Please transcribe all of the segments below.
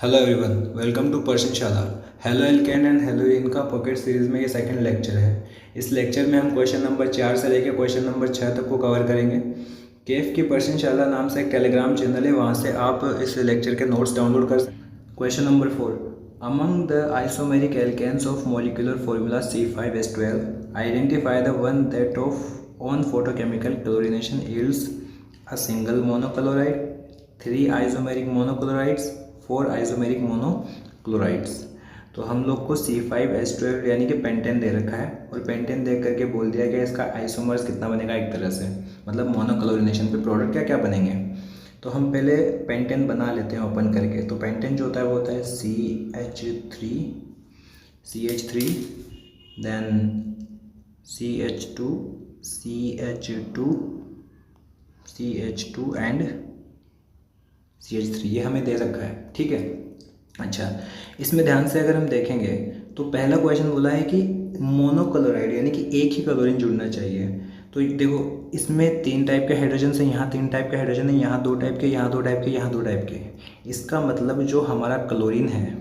Hello everyone, welcome to पर्सन शाला। Hello एल्केन एंड हेलो इनका पॉकेट सीरीज में ये सेकंड लेक्चर है। इस लेक्चर में हम क्वेश्चन नंबर 4 से लेकर क्वेश्चन नंबर 6 तक को कवर करेंगे। केफ की पर्सन शाला नाम से एक टेलीग्राम चैनल है, वहाँ से आप इस लेक्चर के नोट्स डाउनलोड कर सकते हैं। Question number 4, among the isomeric alkanes of molecular formula C5H12 identify the one that of on photochemical chlorination yields a single monochloride, 3 isomeric monochlorides, 4 isomeric monochlorides. तो हम लोग को C5H12 यानी कि पेंटेन दे रखा है और पेंटेन दे करके बोल दिया गया इसका आइसोमर्स कितना बनेगा, एक तरह से मतलब मोनोक्लोरिनेशन पे प्रोडक्ट क्या क्या बनेंगे। तो हम पहले पेंटेन बना लेते हैं ओपन करके। तो पेंटेन जो होता है वो होता है CH3 then CH2 and CH3, ये हमें दे रखा है, ठीक है। अच्छा, इसमें ध्यान से अगर हम देखेंगे तो पहला क्वेश्चन बोला है कि मोनोक्लोराइड यानी कि एक ही क्लोरीन जुड़ना चाहिए। तो देखो इसमें 3 टाइप के हाइड्रोजन है, यहाँ 3 टाइप के हाइड्रोजन है, यहाँ 2 टाइप के, यहाँ 2 टाइप के, यहाँ 2 टाइप के। इसका मतलब जो हमारा क्लोरीन है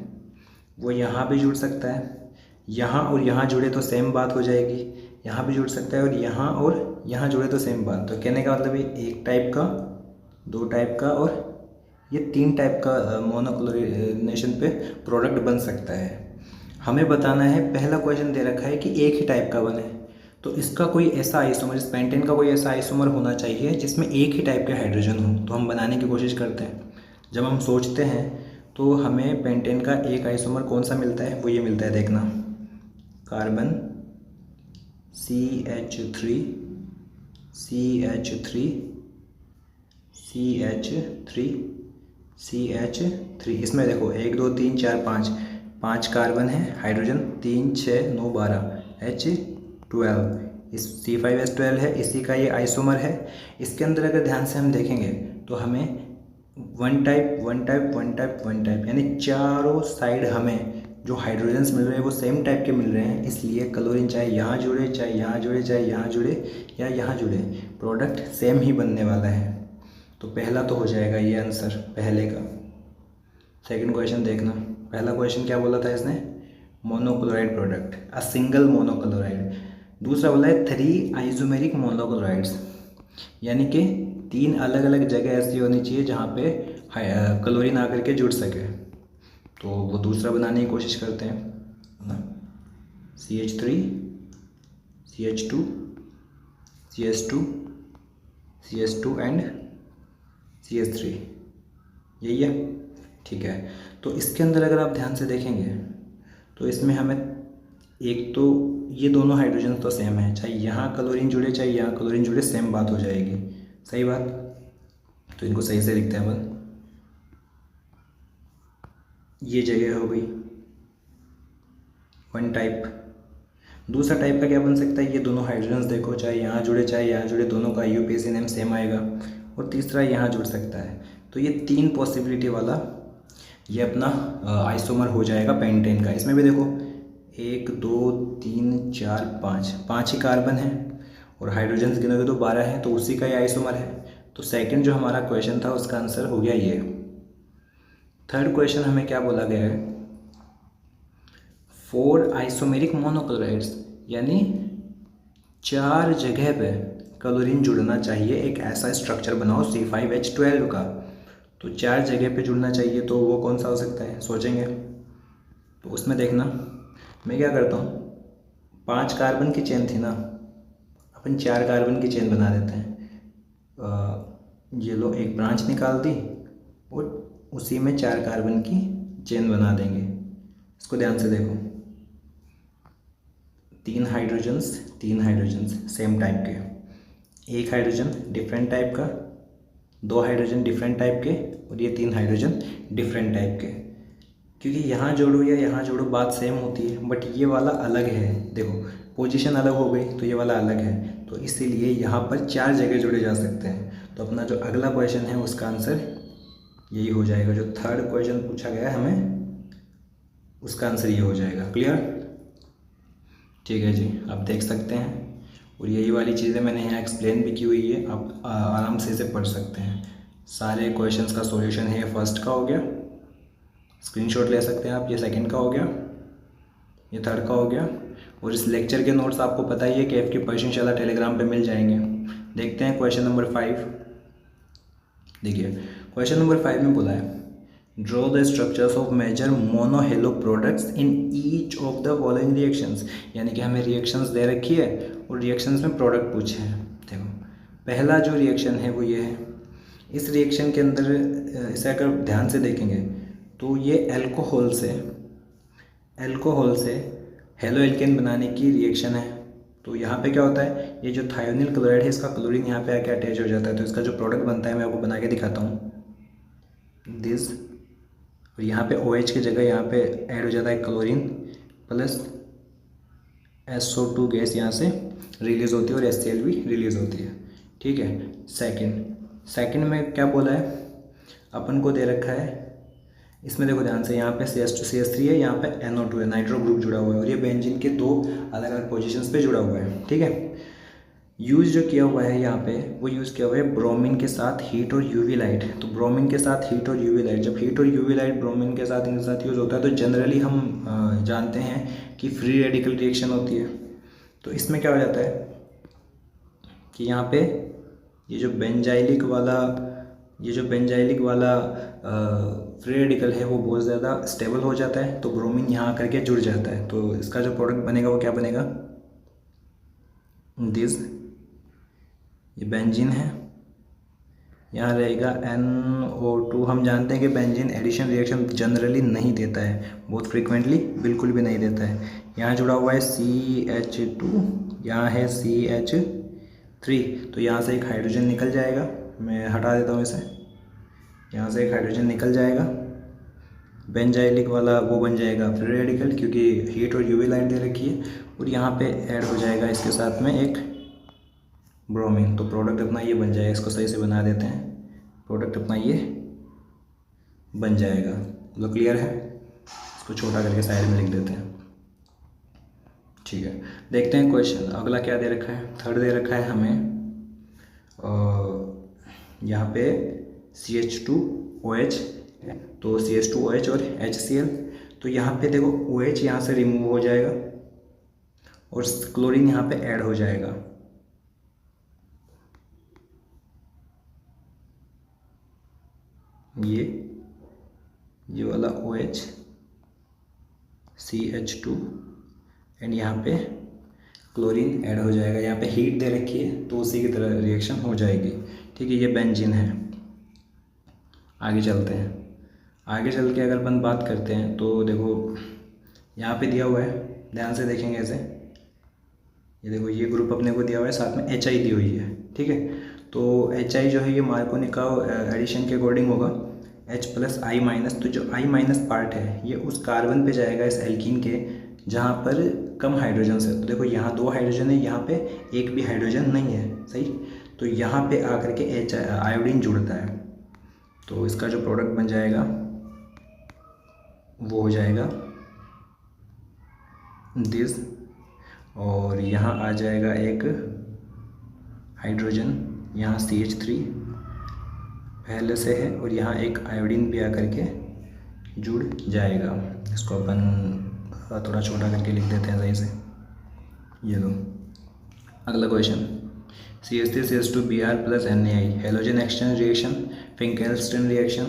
वो यहाँ भी जुड़ सकता है, यहाँ और यहाँ जुड़े तो सेम बात हो जाएगी, यहाँ भी जुड़ सकता है और यहाँ जुड़े तो सेम बात। तो कहने का मतलब ये 1 टाइप का, 2 टाइप का और ये 3 टाइप का मोनोक्लोरिनेशन पे प्रोडक्ट बन सकता है। हमें बताना है, पहला क्वेश्चन दे रखा है कि एक ही टाइप का बने, तो इसका कोई ऐसा आइसोमर, इस पेंटेन का कोई ऐसा आइसोमर होना चाहिए जिसमें एक ही टाइप के हाइड्रोजन हो। तो हम बनाने की कोशिश करते हैं। जब हम सोचते हैं तो हमें पेंटेन का एक आइसोमर कौन सा मिलता है, वो ये मिलता है, देखना, कार्बन CH3 CH3, इसमें देखो 1 2 3 4 5 कार्बन है, हाइड्रोजन 3 6 9 12 H12, इस C5H12 है, इसी का ये आइसोमर है। इसके अंदर अगर ध्यान से हम देखेंगे तो हमें वन टाइप यानी चारों साइड हमें जो हाइड्रोजन्स मिल रहे हैं वो सेम टाइप के मिल रहे हैं। इसलिए क्लोरीन चाहे यहाँ जुड़े, चाहे यहाँ जुड़े, चाहे यहाँ जुड़े या यहाँ जुड़े, प्रोडक्ट सेम ही बनने वाला है। तो पहला तो हो जाएगा ये आंसर पहले का। सेकंड क्वेश्चन देखना, पहला क्वेश्चन क्या बोला था इसने, मोनोक्लोराइड प्रोडक्ट, अ सिंगल मोनोक्लोराइड। दूसरा बोला है 3 आइसोमेरिक मोनोक्लोराइड्स, यानी कि 3 अलग अलग जगह ऐसी होनी चाहिए जहाँ पे क्लोरीन आकर के जुड़ सके। तो वो दूसरा बनाने की कोशिश करते हैं ना, CH3 CH2 एंड CH3, यही है, ठीक है। तो इसके अंदर अगर आप ध्यान से देखेंगे तो इसमें हमें एक तो ये दोनों हाइड्रोजन तो सेम है, चाहे यहाँ क्लोरीन जुड़े चाहे यहाँ क्लोरीन जुड़े, सेम बात हो जाएगी, सही बात। तो इनको सही से लिखते हैं अपन, ये जगह हो गई वन टाइप। दूसरा टाइप का क्या बन सकता है, ये दोनों हाइड्रोजन्स देखो, चाहे यहाँ जुड़े चाहे यहाँ जुड़े, दोनों का IUPAC नेम सेम आएगा। और तीसरा यहाँ जुड़ सकता है। तो ये 3 पॉसिबिलिटी वाला ये अपना आइसोमर हो जाएगा पेंटेन का। इसमें भी देखो 1 2 3 4 5 ही कार्बन है और हाइड्रोजन्स गिनोगे तो 12 है, तो उसी का ये आइसोमर है। तो सेकंड जो हमारा क्वेश्चन था उसका आंसर हो गया ये। थर्ड क्वेश्चन हमें क्या बोला गया है, 4 आइसोमेरिक मोनोक्लोराइड्स, यानी 4 जगह पे क्लोरीन जुड़ना चाहिए, एक ऐसा स्ट्रक्चर बनाओ C5H12 का। तो 4 जगह पे जुड़ना चाहिए, तो वो कौन सा हो सकता है, सोचेंगे। तो उसमें देखना, मैं क्या करता हूँ, 5 कार्बन की चेन थी ना, अपन 4 कार्बन की चेन बना देते हैं। ये लो, एक ब्रांच निकाल दी और उसी में 4 कार्बन की चेन बना देंगे। इसको ध्यान से देखो, 3 हाइड्रोजन्स सेम टाइप के, 1 हाइड्रोजन डिफरेंट टाइप का, 2 हाइड्रोजन डिफरेंट टाइप के और ये 3 हाइड्रोजन डिफरेंट टाइप के। क्योंकि यहाँ जोड़ो या यहाँ जोड़ो बात सेम होती है, बट ये वाला अलग है, देखो पोजीशन अलग हो गई तो ये वाला अलग है। तो इसीलिए यहाँ पर 4 जगह जोड़े जा सकते हैं। तो अपना जो अगला क्वेश्चन है उसका आंसर यही हो जाएगा, जो थर्ड क्वेश्चन पूछा गया है हमें उसका आंसर ये हो जाएगा। क्लियर, ठीक है जी, आप देख सकते हैं। और यही वाली चीज़ें मैंने यहाँ एक्सप्लेन भी की हुई है, आप आराम से इसे पढ़ सकते हैं। सारे क्वेश्चंस का सॉल्यूशन है, फर्स्ट का हो गया स्क्रीनशॉट ले सकते हैं आप। ये सेकंड का हो गया, ये थर्ड का हो गया। और इस लेक्चर के नोट्स आपको पता ही है कि आपकी पर्सन इंशाल्लाह टेलीग्राम पे मिल जाएंगे। देखते हैं क्वेश्चन नंबर 5। देखिए क्वेश्चन नंबर 5 में बोला है draw the structures of major monohalo products in each of the following reactions. यानी कि हमें रिएक्शंस दे रखी है और रिएक्शंस में प्रोडक्ट पूछे हैं। देखो पहला जो रिएक्शन है वो ये है। इस रिएक्शन के अंदर इसे अगर ध्यान से देखेंगे तो ये अल्कोहल से हेलो एल्केन बनाने की रिएक्शन है। तो यहाँ पे क्या होता है, ये जो थायोनिल क्लोराइड है इसका क्लोरीन यहाँ पे आके अटैच हो जाता है। तो इसका जो प्रोडक्ट बनता है मैं आपको बना के दिखाता हूँ। दिस, और यहाँ पे OH की जगह यहाँ पे ऐड हो जाता है क्लोरीन प्लस SO2 गैस यहाँ से रिलीज़ होती है और HCl भी रिलीज़ होती है। ठीक है। सेकंड में क्या बोला है, अपन को दे रखा है, इसमें देखो ध्यान से, यहाँ पे CH2CH3 है, यहाँ पे NO2 है, नाइट्रो ग्रुप जुड़ा हुआ है और ये बेंजीन के 2 अलग अलग पोजीशंस पे जुड़ा हुआ है। ठीक है। यूज़ जो किया हुआ है यहाँ पे वो यूज़ किया हुआ है ब्रोमीन के साथ हीट और यूवी लाइट। तो ब्रोमीन के साथ हीट और यूवी लाइट, जब हीट और यूवी लाइट ब्रोमीन के साथ इनके साथ यूज़ होता है तो जनरली हम जानते हैं कि फ्री रेडिकल रिएक्शन होती है। तो इसमें क्या हो जाता है कि यहाँ पे ये जो बेंजाइलिक वाला फ्री रेडिकल है वो बहुत ज़्यादा स्टेबल हो जाता है। तो ब्रोमीन यहाँ आकर के जुड़ जाता है। तो इसका जो प्रोडक्ट बनेगा वो क्या बनेगा, दिस, ये बेंजीन है, यहाँ रहेगा NO2। हम जानते हैं कि बेंजीन एडिशन रिएक्शन जनरली नहीं देता है, बहुत फ्रीक्वेंटली बिल्कुल भी नहीं देता है। यहाँ जुड़ा हुआ है CH2, यहाँ है CH3। तो यहाँ से एक हाइड्रोजन निकल जाएगा, मैं हटा देता हूँ इसे, यहाँ से एक हाइड्रोजन निकल जाएगा, बेंजाइलिक वाला वो बन जाएगा फ्री रेडिकल क्योंकि हीट और यूवी लाइट दे रखी है, और यहाँ पे ऐड हो जाएगा इसके साथ में एक ब्रोमीन। तो प्रोडक्ट अपना ये बन जाएगा। इसको सही से बना देते हैं, प्रोडक्ट अपना ये बन जाएगा। मतलब क्लियर है। इसको छोटा करके साइड में लिख देते हैं। ठीक है। देखते हैं क्वेश्चन अगला क्या दे रखा है। थर्ड दे रखा है हमें यहाँ पे CH2OH, तो CH2OH और HCl। तो यहाँ पे देखो OH यहाँ से रिमूव हो जाएगा और क्लोरीन यहाँ पे ऐड हो जाएगा। ये वाला OH CH2 एंड यहाँ पे क्लोरीन ऐड हो जाएगा। यहाँ पे हीट दे रखी है तो उसी की तरह रिएक्शन हो जाएगी। ठीक है। ये बेंजीन है। आगे चलते हैं। आगे चल के अगर अपन बात करते हैं तो देखो यहाँ पे दिया हुआ है, ध्यान से देखेंगे ऐसे, ये देखो ये ग्रुप अपने को दिया हुआ है, साथ में HI दी हुई है। ठीक है। तो HI जो है ये मार्कोनिकाव एडिशन के अकॉर्डिंग होगा H+I-। तो जो I- पार्ट है ये उस कार्बन पे जाएगा इस एल्कीन के जहाँ पर कम हाइड्रोजन है। तो देखो यहाँ 2 हाइड्रोजन है, यहाँ पे एक भी हाइड्रोजन नहीं है। सही। तो यहाँ पे आकर के आयोडीन जुड़ता है। तो इसका जो प्रोडक्ट बन जाएगा वो हो जाएगा दिस, और यहाँ आ जाएगा एक हाइड्रोजन, यहाँ CH3 पहले से है और यहाँ एक आयोडीन भी आकर के जुड़ जाएगा। इसको अपन थोड़ा छोटा करके लिख देते हैं सही से। ये लो अगला question, CH3CH2Br + NaI halogen exchange reaction, Finkelstein reaction,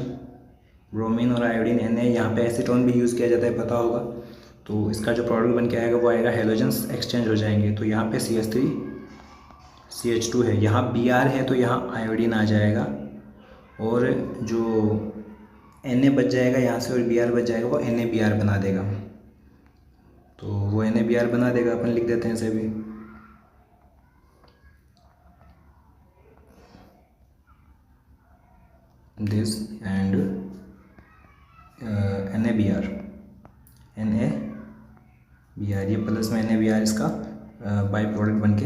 bromine और आयोडीन Na, यहाँ पे एसीटोन भी यूज़ किया जाता है, पता होगा। तो इसका जो प्रोडक्ट बन के आएगा वो आएगा हेलोजन्स एक्सचेंज हो जाएंगे। तो यहाँ पे CH3CH2 है, यहाँ Br है तो यहाँ आयोडीन आ जाएगा, और जो Na बच जाएगा यहाँ से और Br बच जाएगा वो NaBr बना देगा। तो वो NaBr बना देगा, अपन लिख देते हैं इसे भी। दिस एंड NaBr, ये प्लस में NaBr इसका बाई प्रोडक्ट बन के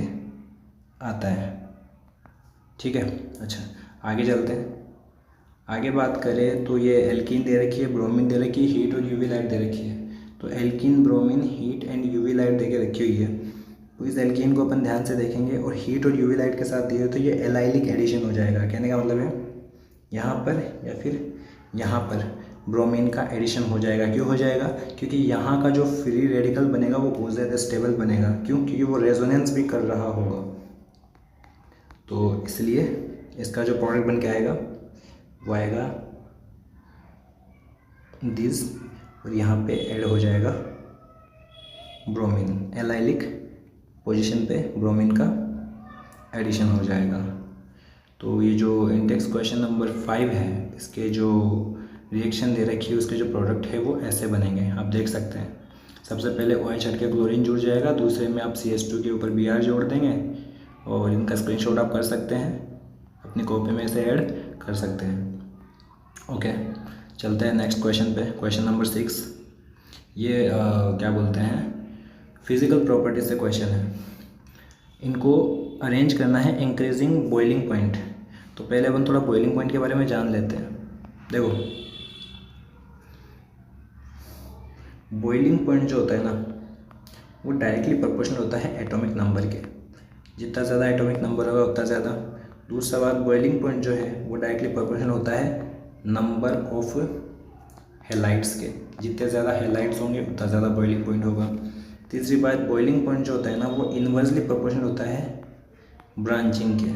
आता है। ठीक है। अच्छा आगे चलते हैं। आगे बात करें तो ये एल्कीन दे रखी है, ब्रोमीन दे रखी है, हीट और यूवी लाइट दे रखी है। तो alkene, bromine, heat and UV light दे के रखी हुई है। तो इस एल्कीन को अपन ध्यान से देखेंगे और हीट और यूवी लाइट के साथ दिए तो ये एलाइलिक एडिशन हो जाएगा। कहने का मतलब है यहाँ पर या फिर यहाँ पर ब्रोमीन का एडिशन हो जाएगा। क्यों हो जाएगा? क्योंकि यहाँ का जो फ्री रेडिकल बनेगा वो बहुत ज़्यादा स्टेबल बनेगा। क्यों? क्योंकि वो रेजोनेंस भी कर रहा होगा, तो इसलिए इसका जो प्रोडक्ट बन के आएगा वो आएगा दिस, और यहाँ पे ऐड हो जाएगा ब्रोमीन। एलाइलिक पोजीशन पे ब्रोमीन का एडिशन हो जाएगा। तो ये जो इंडेक्स क्वेश्चन नंबर 5 है, इसके जो रिएक्शन दे रखी है उसके जो प्रोडक्ट है वो ऐसे बनेंगे, आप देख सकते हैं। सबसे पहले OH हट के क्लोरीन जुड़ जाएगा, दूसरे में आप CH2 के ऊपर Br जोड़ देंगे, और इनका स्क्रीनशॉट आप कर सकते हैं, अपनी कॉपी में इसे ऐड कर सकते हैं। ओके, चलते हैं नेक्स्ट क्वेश्चन पे। क्वेश्चन नंबर 6, ये क्या बोलते हैं, फिजिकल प्रॉपर्टी से क्वेश्चन है। इनको अरेंज करना है इंक्रीजिंग बॉइलिंग पॉइंट। तो पहले अपन थोड़ा बॉइलिंग पॉइंट के बारे में जान लेते हैं। देखो, बॉइलिंग पॉइंट जो होता है ना, वो डायरेक्टली प्रोपोर्शनल होता है एटॉमिक नंबर के। जितना ज़्यादा एटॉमिक नंबर होगा उतना ज़्यादा। दूसरा बात, बॉइलिंग पॉइंट जो है वो डायरेक्टली प्रोपोर्शनल होता है नंबर ऑफ हेलाइट्स के। जितने ज़्यादा हेलाइट्स होंगे उतना ज़्यादा बॉइलिंग पॉइंट होगा। तीसरी बात, बॉइलिंग पॉइंट जो होता है ना वो इन्वर्सली प्रोपोर्शनल होता है ब्रांचिंग के।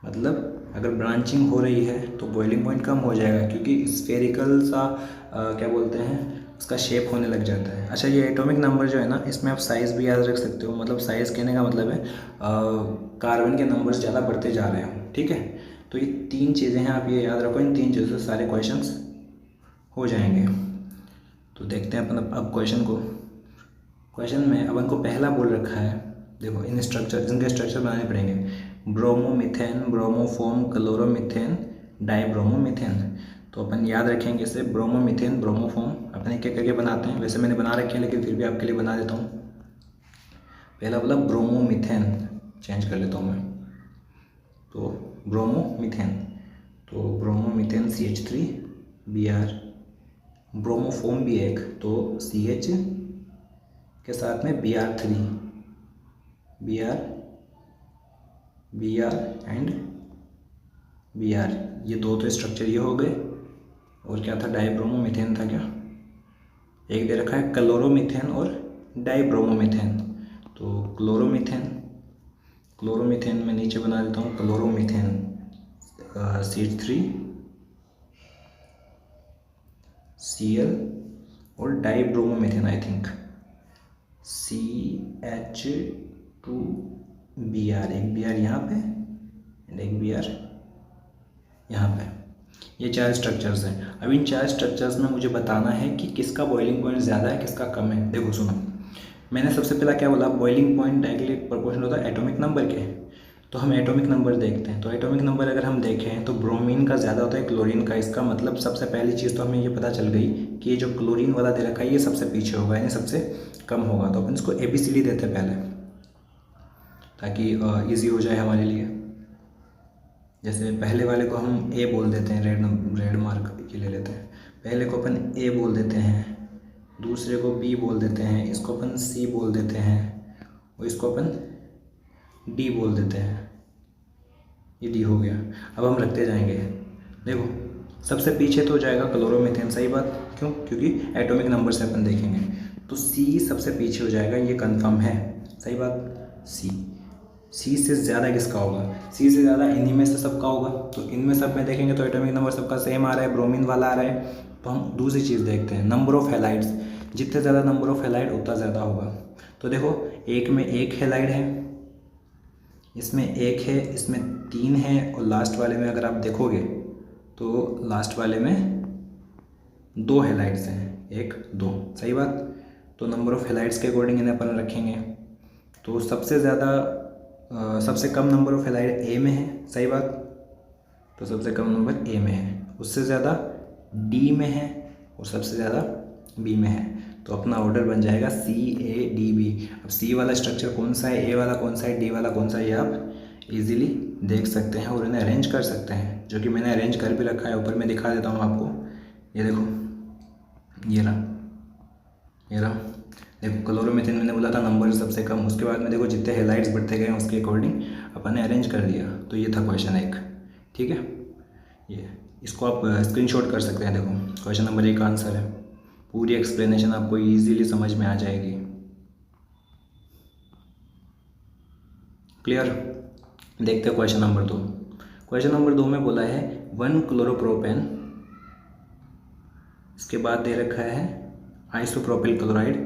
मतलब अगर ब्रांचिंग हो रही है तो बॉइलिंग पॉइंट कम हो जाएगा, क्योंकि स्फेरिकल सा क्या बोलते हैं, उसका शेप होने लग जाता है। अच्छा, ये एटॉमिक नंबर जो है ना, इसमें आप साइज़ भी याद रख सकते हो। मतलब साइज़ कहने का मतलब है कार्बन के नंबर्स ज़्यादा बढ़ते जा रहे हो, ठीक है। तो ये 3 चीज़ें हैं, आप ये याद रखो। इन 3 चीज़ों से सारे क्वेश्चंस हो जाएंगे। तो देखते हैं अपन अब क्वेश्चन को। क्वेश्चन में अपन को पहला बोल रखा है, देखो इन स्ट्रक्चर, इनके स्ट्रक्चर बनाने पड़ेंगे। Bromomethane, bromoform, chloromethane, dibromomethane. तो अपन याद रखेंगे इसे, ब्रोमोमीथेन, ब्रोमोफोम। अपन एक एक करके बनाते हैं, वैसे मैंने बना रखे हैं लेकिन फिर भी आपके लिए बना देता हूँ। पहला बोला ब्रोमोमीथेन, चेंज कर लेता हूँ मैं, तो ब्रोमोमीथेन। तो ब्रोमोमीथेन CH3 Br, ब्रोमोफोम भी एक, तो CH के साथ में Br3, Br एंड Br, ये 2 तो स्ट्रक्चर ये हो गए। और क्या था, डाइब्रोमोमीथेन था क्या, एक दे रखा है क्लोरोमीथेन और डाइब्रोमोमीथेन। तो क्लोरोमीथेन में नीचे बना देता हूँ, क्लोरोमीथेन CH3 Cl, और डाइब्रोमोमीथेन आई थिंक CH2Br, एक Br यहाँ पे एंड एक Br यहाँ पे। ये 4 स्ट्रक्चर्स हैं। अब इन 4 स्ट्रक्चर्स में मुझे बताना है कि किसका बॉइलिंग पॉइंट ज़्यादा है, किसका कम है। देखो सुनो, मैंने सबसे पहला क्या बोला, बॉइलिंग पॉइंट डायरेक्टली प्रोपोर्शनल होता है एटॉमिक नंबर के। तो हम एटॉमिक नंबर देखते हैं। तो एटॉमिक नंबर अगर हम देखें तो ब्रोमीन का ज़्यादा होता है क्लोरीन का। इसका मतलब सबसे पहली चीज़ तो हमें ये पता चल गई कि ये जो क्लोरीन वाला दे रखा है ये सबसे पीछे होगा, यानी सबसे कम होगा। तो अपन इसको ABCD देते हैं पहले, ताकि ईजी हो जाए हमारे लिए। जैसे पहले वाले को हम A बोल देते हैं, रेड मार्क के ले लेते हैं। पहले को अपन A बोल देते हैं, दूसरे को B बोल देते हैं, इसको अपन C बोल देते हैं, और इसको अपन D बोल देते हैं। ये D हो गया। अब हम रखते जाएंगे। देखो सबसे पीछे तो हो जाएगा क्लोरोमीथेन, सही बात। क्यों? क्योंकि एटॉमिक नंबर से अपन देखेंगे तो C सबसे पीछे हो जाएगा, ये कंफर्म है, सही बात। C से ज़्यादा किसका होगा? C से ज़्यादा इन्हीं में से सबका होगा। तो इनमें सब में देखेंगे तो एटॉमिक नंबर सबका सेम आ रहा है, ब्रोमीन वाला आ रहा है। तो हम दूसरी चीज़ देखते हैं, नंबर ऑफ़ हेलाइड्स। जितने ज़्यादा नंबर ऑफ़ हेलाइड उतना ज़्यादा होगा। तो देखो, एक में 1 हेलाइड है, इसमें 1 है, इसमें 3 है, और लास्ट वाले में अगर आप देखोगे तो लास्ट वाले में 2 हेलाइड्स हैं, 1 2, सही बात। तो नंबर ऑफ़ हेलाइड्स के अकॉर्डिंग इन्हें अपन रखेंगे। तो सबसे ज़्यादा सबसे कम नंबर ऑफ़ हेलाइड A में है, सही बात। तो सबसे कम नंबर A में है, उससे ज़्यादा D में है, और सबसे ज़्यादा B में है। तो अपना ऑर्डर बन जाएगा CADB। अब C वाला स्ट्रक्चर कौन सा है, A वाला कौन सा है, D वाला कौन सा है, ये आप इजीली देख सकते हैं और इन्हें अरेंज कर सकते हैं, जो कि मैंने अरेंज कर भी रखा है। ऊपर मैं दिखा देता हूँ आपको, ये देखो, ये रहा। देखो क्लोरोमीथेन मैंने बोला था नंबर सबसे कम, उसके बाद में देखो जितने हेलाइड्स बढ़ते गए उसके अकॉर्डिंग अपन ने अरेंज कर दिया। तो ये था क्वेश्चन 1, ठीक है। ये इसको आप स्क्रीनशॉट कर सकते हैं। देखो क्वेश्चन नंबर 1 का आंसर है, पूरी एक्सप्लेनेशन आपको ईजीली समझ में आ जाएगी। क्लियर। देखते हैं क्वेश्चन नंबर 2। क्वेश्चन नंबर 2 में बोला है 1 क्लोरोप्रोपेन, इसके बाद दे रखा है isopropyl chloride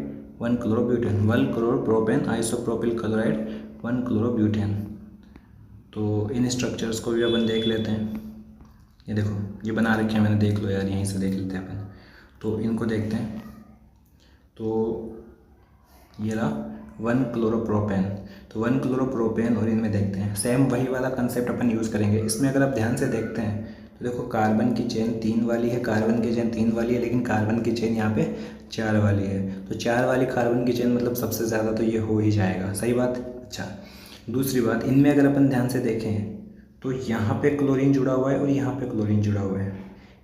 1 chlorobutane, 1 chloropropane isopropyl chloride 1 chlorobutane. तो इन स्ट्रक्चर्स को भी अपन देख लेते हैं। ये देखो ये बना रखे हैं मैंने, देख लो यार, यहीं से देख लेते हैं अपन। तो इनको देखते हैं। तो ये रहा 1 क्लोरोप्रोपेन, तो 1 क्लोरोप्रोपेन और इनमें देखते हैं सेम वही वाला कंसेप्ट अपन यूज़ करेंगे। इसमें अगर आप ध्यान से देखते हैं तो देखो कार्बन की चेन 3 वाली है, कार्बन की चेन 3 वाली है, लेकिन कार्बन की चेन यहाँ पे 4 वाली है। तो 4 वाली कार्बन की चेन मतलब सबसे ज़्यादा तो ये हो ही जाएगा, सही बात। अच्छा, दूसरी बात, इनमें अगर अपन ध्यान से देखें तो यहाँ पे क्लोरीन जुड़ा हुआ है और यहाँ पे क्लोरीन जुड़ा हुआ है।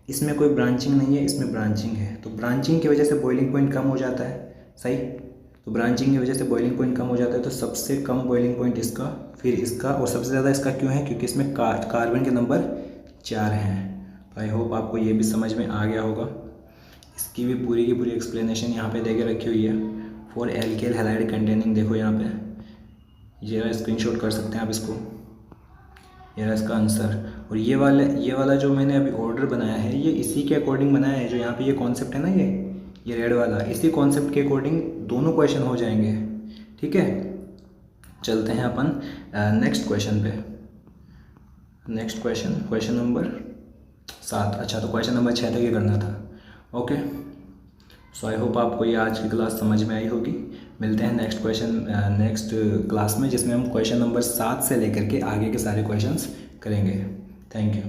इसमें कोई ब्रांचिंग नहीं है, इसमें ब्रांचिंग है। तो ब्रांचिंग की वजह से बॉइलिंग पॉइंट कम हो जाता है, सही। तो ब्रांचिंग की वजह से बॉइलिंग पॉइंट कम हो जाता है, तो सबसे कम बॉइलिंग पॉइंट इसका, फिर इसका, और सबसे ज़्यादा इसका क्यों है, क्योंकि इसमें कार्बन के नंबर 4 हैं। तो आई होप आपको ये भी समझ में आ गया होगा। इसकी भी पूरी की पूरी एक्सप्लेनेशन यहाँ पे देके रखी हुई है। फॉर एल्केल हैलाइड कंटेनिंग, देखो यहाँ पे ये स्क्रीनशॉट कर सकते हैं आप इसको, ये रहा इसका आंसर। और ये वाला जो मैंने अभी ऑर्डर बनाया है ये इसी के अकॉर्डिंग बनाया है। जो यहाँ पे ये कॉन्सेप्ट है ना, ये रेड वाला, इसी कॉन्सेप्ट के अकॉर्डिंग दोनों क्वेश्चन हो जाएंगे। ठीक है, चलते हैं अपन नेक्स्ट क्वेश्चन पे। Next question number 7। अच्छा, तो क्वेश्चन नंबर 6 तक ये करना था। ओके, सो आई होप आपको ये आज की क्लास समझ में आई होगी। मिलते हैं नेक्स्ट क्लास में, जिसमें हम क्वेश्चन नंबर 7 से लेकर के आगे के सारे क्वेश्चंस करेंगे। Thank you.